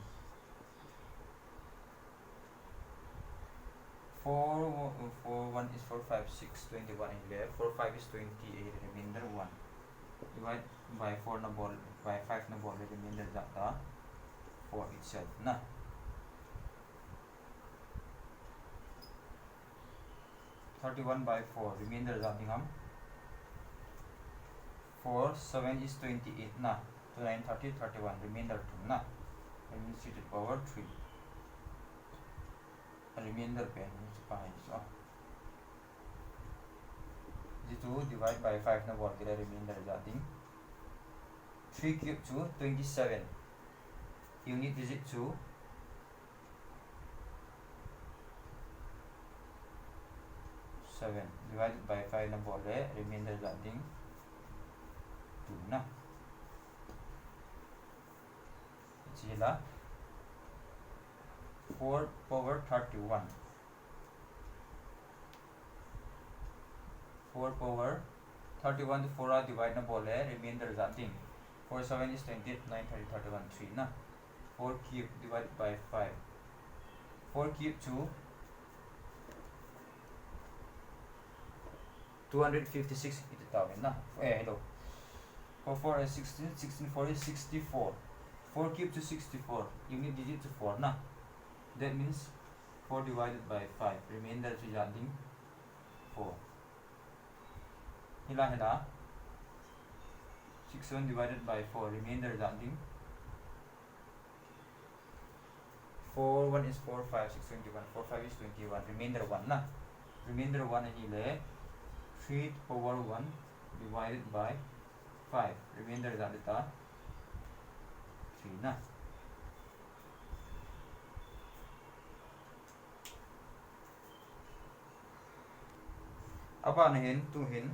4 1 is 4 5 6 21 in there 4 5 is 28 remainder 1 divide by 4 na ball by 5 na ball remainder that 4 itself na 31 by 4 remainder that ham 4 7 is 28 na 2 9 30 31 remainder 2 na that means to the power 3 remainder pen so the 2 divide by 5 na ball kira remainder jating 3 cube to 27 unit digit to 7 divided by 5 na ball remainder jating 2 na chila 4 power 31 4 power 31 to 4 divide na bole remainder something 4 7 is 28 9 30 31 3 na 4 cube divided by 5 4 cube to 256 ito tawin na hello 4 4 is 16 16 4 is 64 4 cube to 64 unit digit to 4 na that means 4 divided by 5 remainder to something 4 hila 61 divided by 4 remainder something 4 1 is 4 5 6 21 4 5 is 21 remainder 1 na remainder 1 hile 3 power 1 divided by 5 remainder jalita 3 na aba nahin tuhin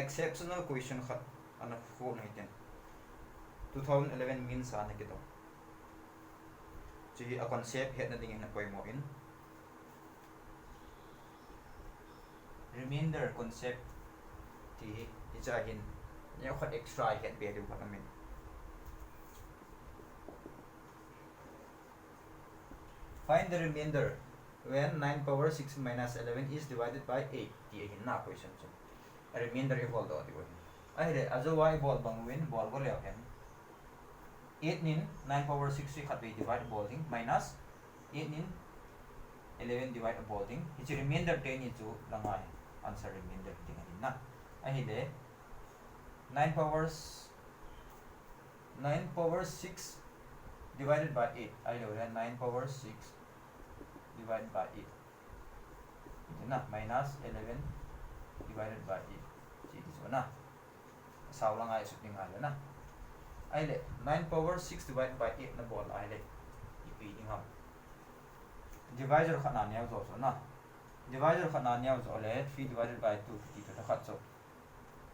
exceptional question khat ana ko na iten 2011 means ana kito chi a concept het na ding na koy mo in remainder concept ti ichahin ya khat extra het be du khat amin find the remainder when 9 power 6 minus 11 is divided by 8 ti hin na question so remainder equal to di bohin ai re ajo y ball bangwin ball go le hen 8 nin 9 power 6 se khat be divide bowling minus 8 nin 11 divide bowling ichi remainder 10 is to langai answer remainder thing na ai le 9 power 6 divided by 8 ai lo 9 power 6 divided by 8 ito na minus 11 divided by 8 ito so na saw lang ay suting ala na ai le 9 power 6 divided by 8 na ball ai le ipiting ham divisor khana niya zo so na divisor khana niya zo le 3 divided by 2 ito ta khat so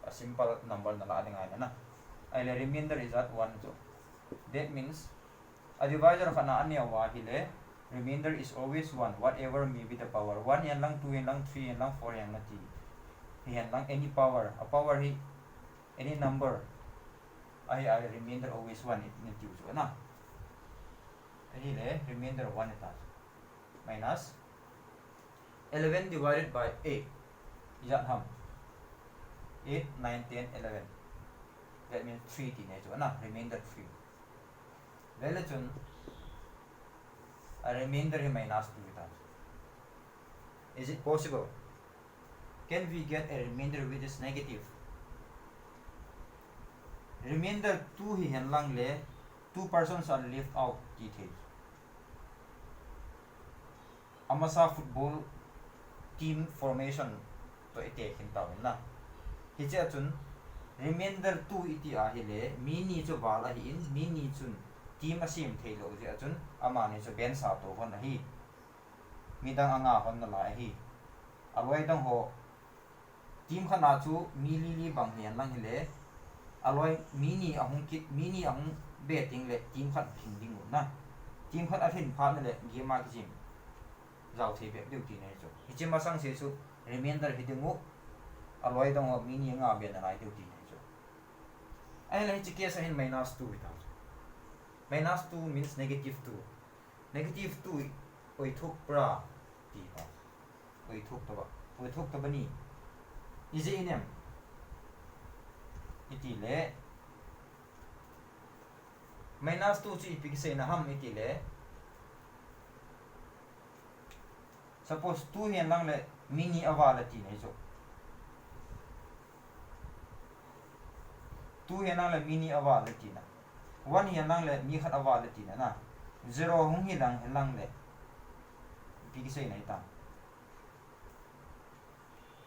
a simple number na la ding ai na ai le remainder is at 1 so that means a divisor khana anya wa hi le remainder is always 1 whatever may be the power 1 yan lang 2 yan lang 3 yan lang 4 yan lang ti yan lang any power a power hi any number ai remainder always 1 it need to so na ai le remainder 1 ita minus 11 divided by 8 is ham 8 9 10 11 that means 3 ti ne so na remainder 3 relation a remainder he minus 2 with us. Is it possible? Can we get a remainder which is negative? Remainder 2 he hen lang le 2 persons are left out details. Amasa football team formation to ite hin tawin na. Hicha chun remainder 2 iti a hi le mini chu wala hi in mini chun team asim thailo je chun amani chu ben sa to hon hi midang anga hon na la hi alwai dang ho team khana chu mili li bang hian lang hi le alwai mini ahung kit mini ahung betting le team khat phing ding na team khat a thin pha na le game ma ki zau the be duty ne chu hi chima sang se chu remainder hi dingu alwai dang ho mini nga be na lai duty ne chu ai le chi case hin minus 2 without minus 2 means negative 2 negative 2 oi thuk pra ti ba oi thuk ta ba ni ije inem iti le minus 2 chi ipik se na ham iti le suppose 2 hian lang le mini awala ti nei so 2 hian lang le mini awala ti na 1 hian lang le mi khat awala ti na na 0 hung hi lang le ipik se nei ta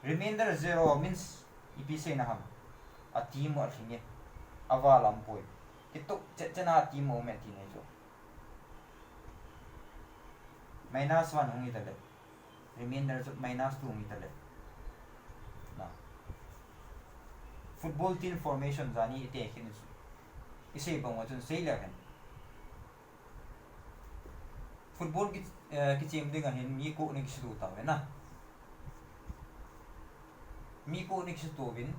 remainder 0 means ipi se na ham a ti mo thine awala ampoi kituk chena ti mo me ti nei so minus 1 hung hi le remainder so minus 2 hung hi le na football team formation zani ite hin ise bang wa chun sei la hen football ki team ding a hin mi ko ni ki ta we na mi ko ni ki to win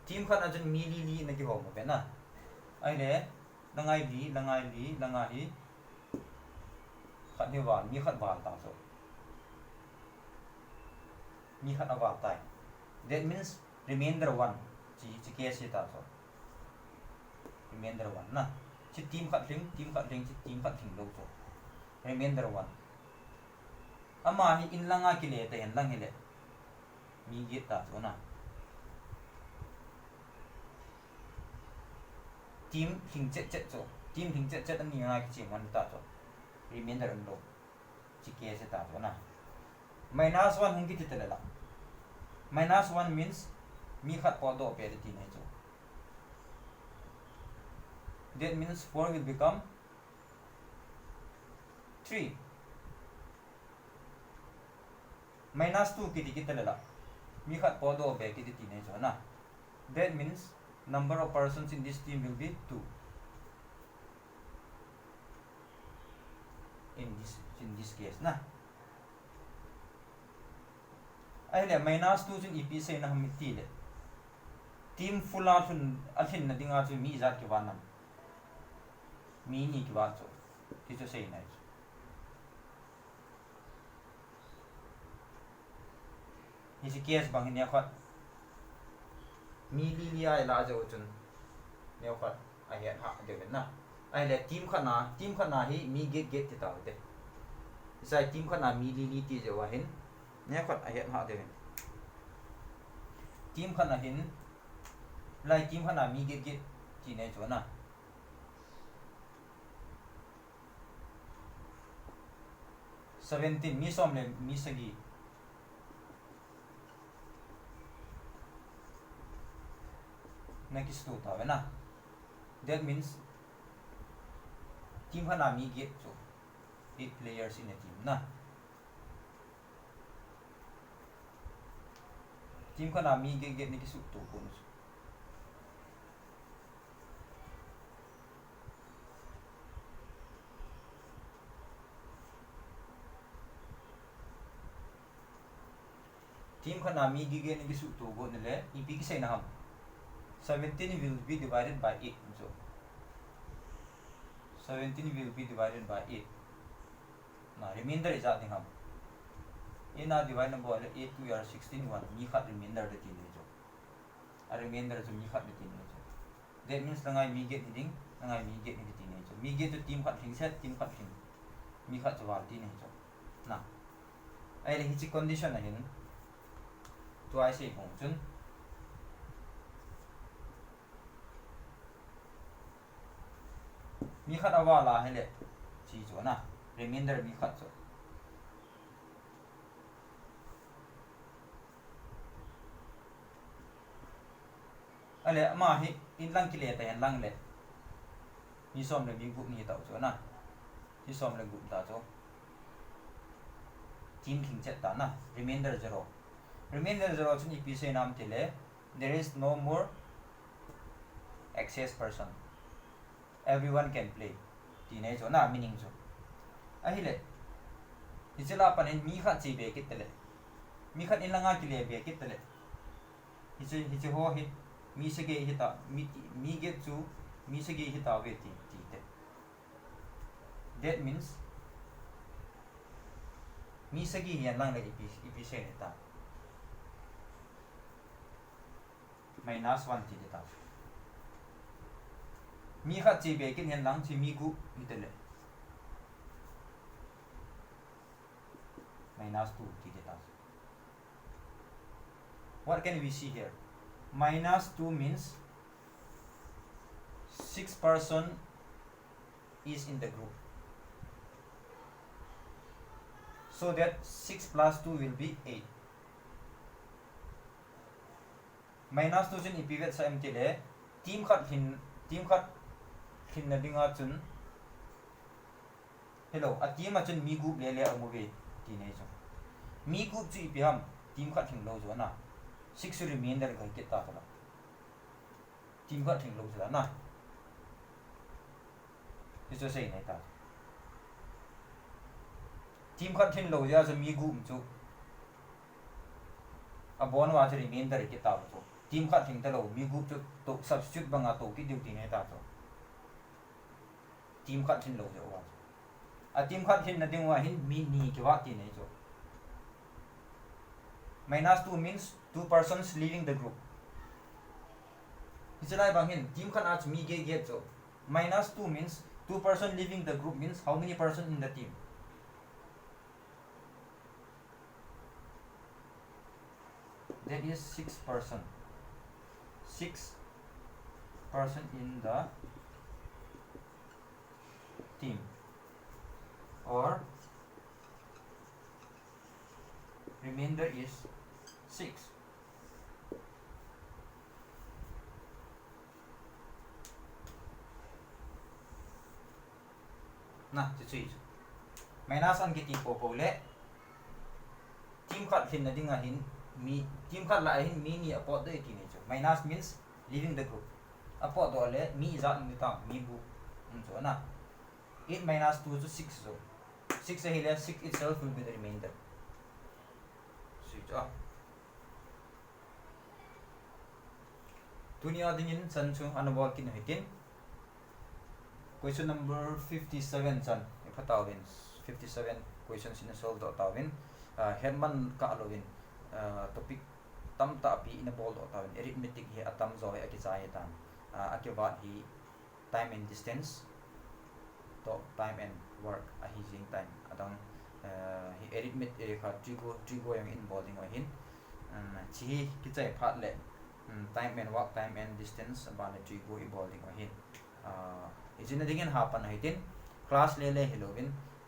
team khat a chen mi li na ki ho mo be na ai le langai hi khat ni wan mi khat wan ta so mi khat awa tai that means remainder 1 chi case ta so remainder 1 na chi team khat ling chi team khat thing lo so remainder 1 ama hi in langa ki le ta hen lang hele mi ge ta so na team thing chet so team thing chet ani nga ki chi man ta so remainder lo chi case ta so na -1 hung ki ti tele la -1 means mi khat po do pe ti nei so that means 4 will become 3 -2 ki ti tele la mi khat po do pe ki ti nei so na that means number of persons in this team will be 2 in this case na ai le -2 jin ep se na hum ti le team full out alhin na dinga chu mi zat ki wanam mi ni ki wa chu ti chu sei na hi si case bang ne khat mi li ai la jo chun ne khat ai ha de na ai le team khana hi mi get ti ta de sai team khana mi li ti je wa hin ne khat ai ha de team khana hin lai team khana mi get ti ne chu na 17 mi som le mi sagi na ki stu ta na that means team khana mi get chu 8 players in a team na team khana mi get ni ki su tu ko team khana mi get ni ki su tu ko ne le ep ki sei na ham 17 will be divided by 8 so 17 will be divided by 8 now remainder is adding up in a divide number 8 to your 16 1 mi khat remainder the tin so a remainder so mi khat the tin so that means langai mi get heading langai mi get ni tin so mi get to team khat thing set team khat thing mi khat chawal tin so na ai le hi condition na hin twice e hong chun mi khat awa la hele chi cho na remainder mi khat so ale ma hi in lang ki le ta yan lang le ni som le mi gu ni ta cho na ni som le gu ta cho team king chet ta na remainder 0 chun ep se nam ti le there is no more access person everyone can play ti ne cho na meaning cho a hi le ichela panin mi khat chi be kit tele mi khat in langa ki le be kit tele hi ho hi mi se ge hi ta mi get chu mi se ge hi ta ve ti te that means mi se ge yan lang le ep se ne ta -1 ti ta mi khat chi be kin yan lang chi mi gu ni tele -2 ti ta what can we see here -2 means 6 person is in the group so that 6 plus 2 will be 8 -2 jin ipivet sa mtile team khat hin na dinga chun hello a team a chun mi group le amovi ti ne so mi group chu ipiham team khat hin lo zo na 6 remainder ga ke ta la team khat thing lo zela na ti cho sei nei ta team khat thin lo ya so mi gum chu a bon wa che remain da ki ta to team khat thing ta lo mi group chu to substitute banga to ki duty nei ta to team khat thin lo je wa a team khat thin na ding wa hin mi ni ki wa ti nei cho -2 means 2 persons leaving the group Isalai bangin team khan ach mi ge get so -2 means 2 person leaving the group means how many person in the team that is 6 person in the team or remainder is 6 na chu minus an ki ti po le team khat hin na dinga hin mi team khat la hin mi ni apot de ti ne chu minus means leaving the group apot do le mi za in ta mi bu so na 8 minus 2 to 6 so 6 here 6 itself will be the remainder switch off dunia dingin san chu anabol kin hitin question number 57 chan if tawin 57 questions in solve do tawin headman ka alowin topic tam ta pi in bol do tawin arithmetic hi atam zo hi akizai tan akiwa hi time and distance to time and work a hi jing time adang hi arithmetic kha trigo yang involving wa hin chi ki chai phat le time and work time and distance ba le trigo involving wa hin ijina dingin hapan hitin class le helovin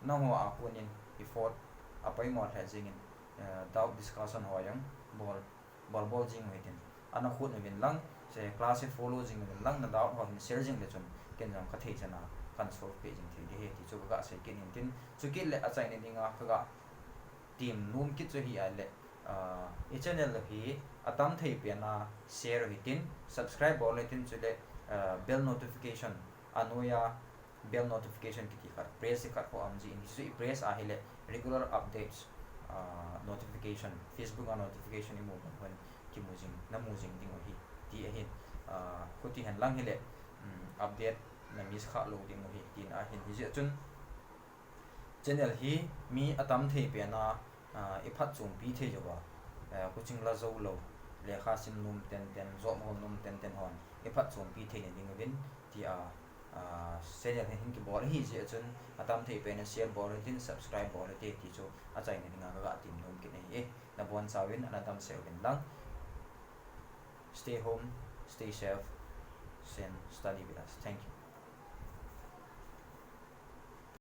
no ho apunin effort apai mo tha jingin doubt discussion hoyang bol jing hitin ana khut win lang se class follow jing win lang na doubt ho hin share jing le chun ken jam ka thei chana kan solve page jing thi he ti chu ga se ken tin chu ki le achai ne dinga ka team num ki chu hi ale e channel hi atam thei pe na share hitin subscribe bol hitin chu le bell notification anoya bell notification kiti kar press kar ko amji in so press a hele regular updates notification facebook notification imo ban ki mujing na mujing ding hi ti a hin khuti han lang hele update na miss kha lo ding hi tin a hin hi chun channel hi mi atam thei pe na e phat chung pi thei jo ba coaching la zo lo le kha sim num ten zo mo num ten hon e phat chung pi thei ne ding win ti a channel hin ki bol hi je chun atam thei pe na share bol tin subscribe bol te ti chu a chai ne dinga ga tim num ki nei e na bon sawin ana tam se win lang stay home stay safe and study with us. Thank you.